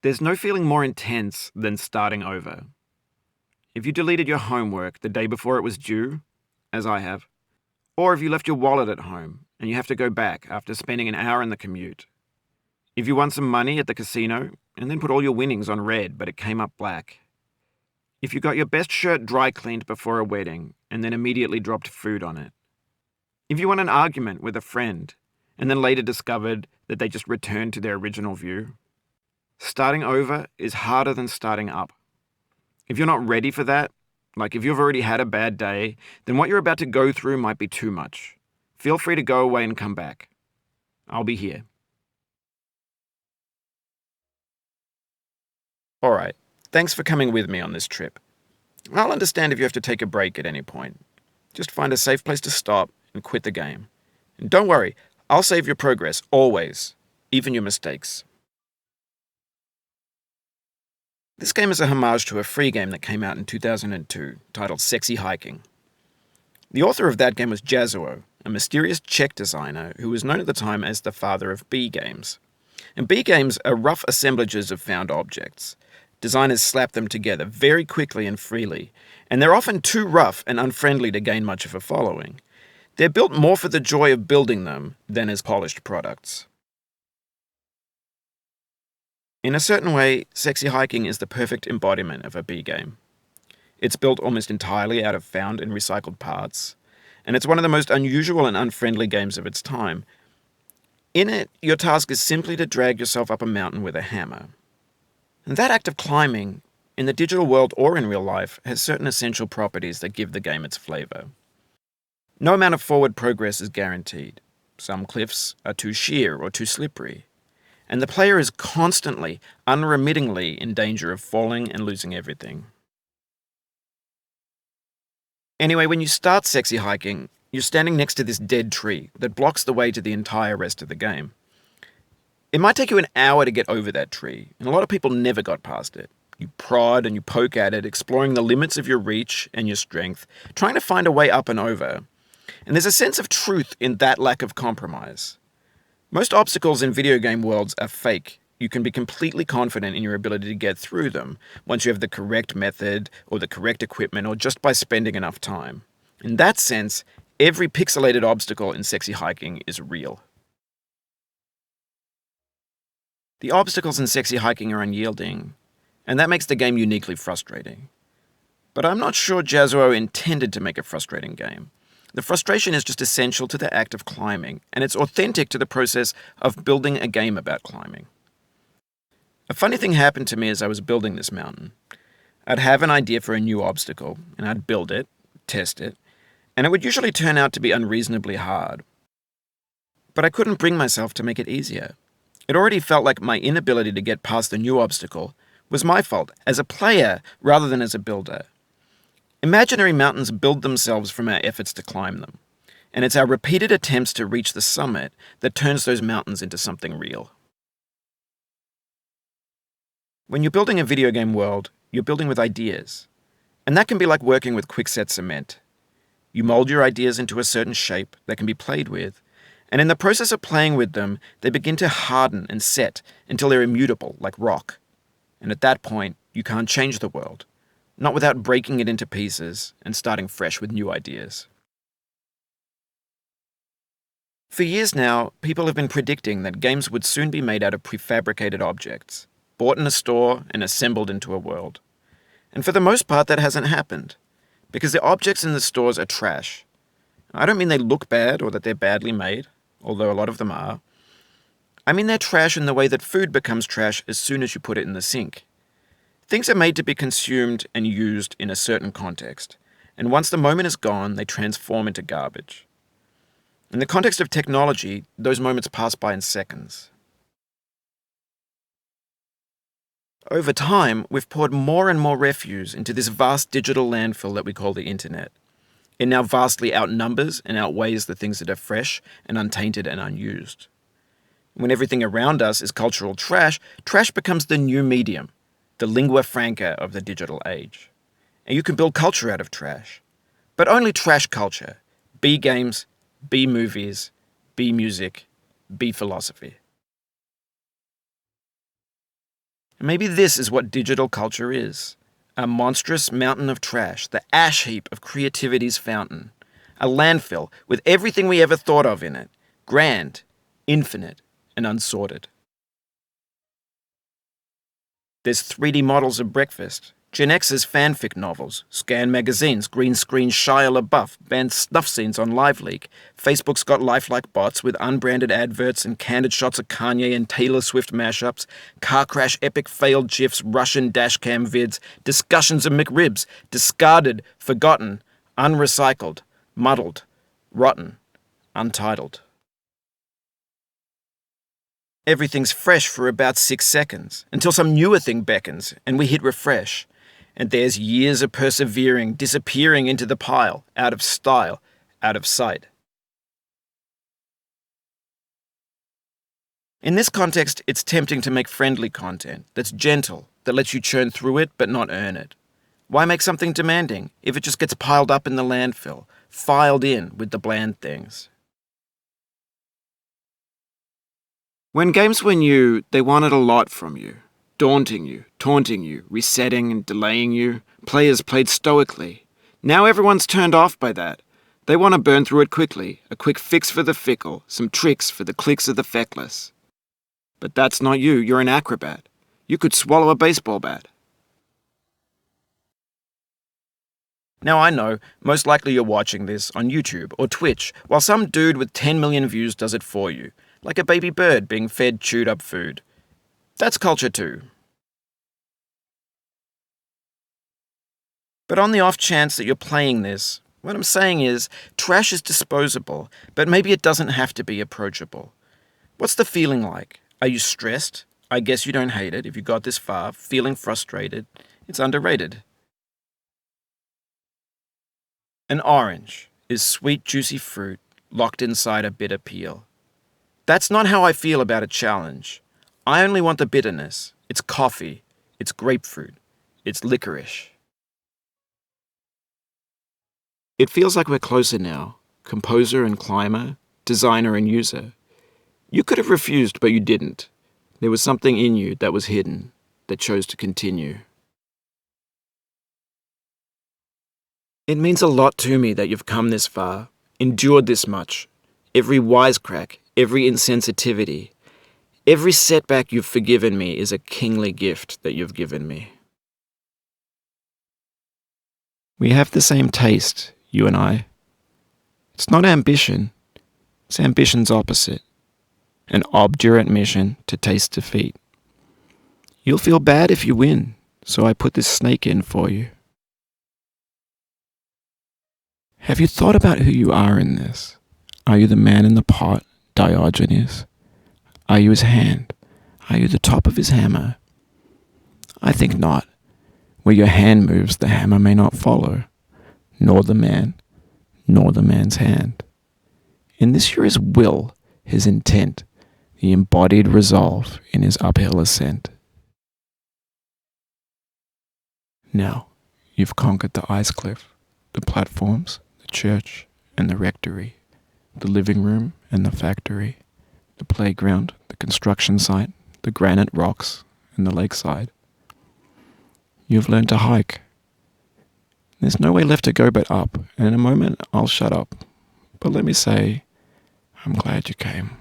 There's no feeling more intense than starting over. If you deleted your homework the day before it was due, as I have, or if you left your wallet at home and you have to go back after spending an hour in the commute. If you won some money at the casino and then put all your winnings on red but it came up black. If you got your best shirt dry cleaned before a wedding and then immediately dropped food on it. If you won an argument with a friend and then later discovered that they just returned to their original view. Starting over is harder than starting up. If you're not ready for that, like if you've already had a bad day, then what you're about to go through might be too much. Feel free to go away and come back. I'll be here. Alright, thanks for coming with me on this trip. I'll understand if you have to take a break at any point. Just find a safe place to stop and quit the game. And don't worry, I'll save your progress, always, even your mistakes. This game is a homage to a free game that came out in 2002, titled Sexy Hiking. The author of that game was Jazzuo, a mysterious Czech designer who was known at the time as the father of B games. And B games are rough assemblages of found objects. Designers slap them together very quickly and freely, and they're often too rough and unfriendly to gain much of a following. They're built more for the joy of building them than as polished products. In a certain way, Sexy Hiking is the perfect embodiment of a B game. It's built almost entirely out of found and recycled parts, and it's one of the most unusual and unfriendly games of its time. In it, your task is simply to drag yourself up a mountain with a hammer. And that act of climbing, in the digital world or in real life, has certain essential properties that give the game its flavor. No amount of forward progress is guaranteed. Some cliffs are too sheer or too slippery. And the player is constantly, unremittingly in danger of falling and losing everything. Anyway, when you start Sexy Hiking, you're standing next to this dead tree that blocks the way to the entire rest of the game. It might take you an hour to get over that tree, and a lot of people never got past it. You prod and you poke at it, exploring the limits of your reach and your strength, trying to find a way up and over. And there's a sense of truth in that lack of compromise. Most obstacles in video game worlds are fake. You can be completely confident in your ability to get through them once you have the correct method or the correct equipment or just by spending enough time. In that sense, every pixelated obstacle in Sexy Hiking is real. The obstacles in Sexy Hiking are unyielding, and that makes the game uniquely frustrating. But I'm not sure Jazzuo intended to make a frustrating game. The frustration is just essential to the act of climbing, and it's authentic to the process of building a game about climbing. A funny thing happened to me as I was building this mountain. I'd have an idea for a new obstacle, and I'd build it, test it, and it would usually turn out to be unreasonably hard. But I couldn't bring myself to make it easier. It already felt like my inability to get past the new obstacle was my fault as a player rather than as a builder. Imaginary mountains build themselves from our efforts to climb them, and it's our repeated attempts to reach the summit that turns those mountains into something real. When you're building a video game world, you're building with ideas, and that can be like working with quickset cement. You mold your ideas into a certain shape that can be played with, and in the process of playing with them, they begin to harden and set until they're immutable, like rock. And at that point, you can't change the world. Not without breaking it into pieces and starting fresh with new ideas. For years now, people have been predicting that games would soon be made out of prefabricated objects, bought in a store and assembled into a world. And for the most part, that hasn't happened, because the objects in the stores are trash. I don't mean they look bad or that they're badly made, although a lot of them are. I mean they're trash in the way that food becomes trash as soon as you put it in the sink. Things are made to be consumed and used in a certain context, and once the moment is gone, they transform into garbage. In the context of technology, those moments pass by in seconds. Over time, we've poured more and more refuse into this vast digital landfill that we call the internet. It now vastly outnumbers and outweighs the things that are fresh and untainted and unused. When everything around us is cultural trash, trash becomes the new medium, the lingua franca of the digital age. And you can build culture out of trash. But only trash culture. B games, B movies, B music, B philosophy. Maybe this is what digital culture is. A monstrous mountain of trash, the ash heap of creativity's fountain. A landfill with everything we ever thought of in it. Grand, infinite, and unsorted. There's 3D models of breakfast, Gen X's fanfic novels, Scan magazines, green screen Shia LaBeouf, banned snuff scenes on LiveLeak. Facebook's got lifelike bots with unbranded adverts and candid shots of Kanye and Taylor Swift mashups, car crash epic failed GIFs, Russian dashcam vids, discussions of McRibs, discarded, forgotten, unrecycled, muddled, rotten, untitled. Everything's fresh for about 6 seconds, until some newer thing beckons, and we hit refresh. And there's years of persevering, disappearing into the pile, out of style, out of sight. In this context, it's tempting to make friendly content that's gentle, that lets you churn through it but not earn it. Why make something demanding if it just gets piled up in the landfill, filed in with the bland things? When games were new, they wanted a lot from you. Daunting you, taunting you, resetting and delaying you. Players played stoically. Now everyone's turned off by that. They want to burn through it quickly, a quick fix for the fickle, some tricks for the clicks of the feckless. But that's not you, you're an acrobat. You could swallow a baseball bat. Now I know, most likely you're watching this on YouTube or Twitch, while some dude with 10 million views does it for you, like a baby bird being fed chewed up food. That's culture too. But on the off chance that you're playing this, what I'm saying is, trash is disposable, but maybe it doesn't have to be approachable. What's the feeling like? Are you stressed? I guess you don't hate it if you got this far, feeling frustrated. It's underrated. An orange is sweet, juicy fruit locked inside a bitter peel. That's not how I feel about a challenge. I only want the bitterness. It's coffee. It's grapefruit. It's licorice. It feels like we're closer now, composer and climber, designer and user. You could have refused, but you didn't. There was something in you that was hidden, that chose to continue. It means a lot to me that you've come this far, endured this much. Every wisecrack, every insensitivity, every setback you've forgiven me is a kingly gift that you've given me. We have the same taste, you and I. It's not ambition, it's ambition's opposite. An obdurate mission to taste defeat. You'll feel bad if you win, so I put this snake in for you. Have you thought about who you are in this? Are you the man in the pot, Diogenes? Are you his hand? Are you the top of his hammer? I think not. Where your hand moves, the hammer may not follow, nor the man, nor the man's hand. In this you're his will, his intent, the embodied resolve in his uphill ascent. Now, you've conquered the ice cliff, the platforms, the church, and the rectory, the living room and the factory, the playground, the construction site, the granite rocks, and the lakeside. You've learned to hike. There's no way left to go but up, and in a moment I'll shut up. But let me say, I'm glad you came.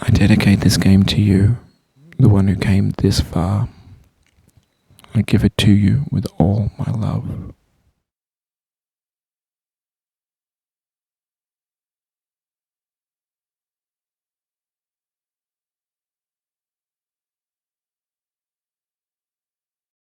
I dedicate this game to you, the one who came this far. I give it to you with all my love.